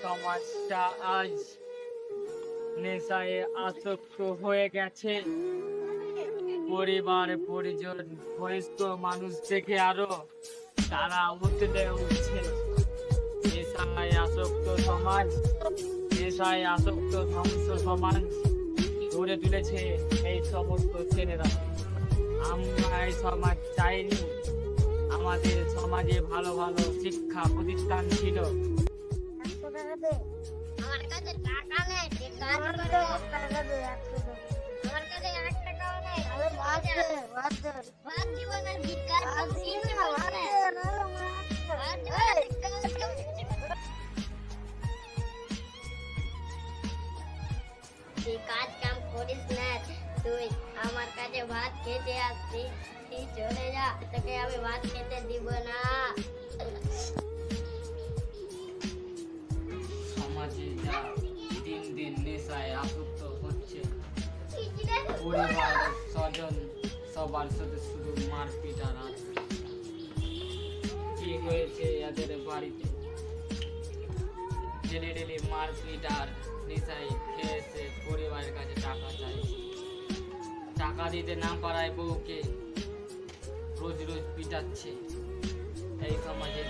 সমাজটা আজ নেশায় আসক্ত হয়ে গেছে। পরিবার পরিজন বয়স্ক মানুষ থেকে আরো তারা উঠছে। নেশায় আসক্ত সমাজ, নেশায় আসক্ত ধ্বংস সমাজ গড়ে তুলেছে এই সমস্ত ছেলেরা। আমরা এই সমাজ চাইনি। আমাদের সমাজে ভালো ভালো শিক্ষা প্রতিষ্ঠান ছিল। আমার কাছে টাকা নেই, ঠিক কাজ করে। আমার কাছে 1 টাকাও নেই। আমি ভাত দিব না, ভিক্ষা কিনতে পারবো না। ভাত দিব না, ভিক্ষা তুই কাজ কাম করিস না, তুই আমার কাছে ভাত খেতে আসছিস, তুই চলে যা, তোকে আমি ভাত খেতে দিব না। সমাজে যা দিন দিন নেশায় আসক্ত হচ্ছে, পরিবার স্বজন সবার সাথে শুধু মারপিট আর কি হয়েছে এদের বাড়িতে? ডেলি মারপিট আর নেশায় খেয়েছে, পরিবারের কাছে টাকা চাইছে। টাকা দিতে না পারায় বউকে রোজ রোজ পিটাচ্ছে। এই সমাজে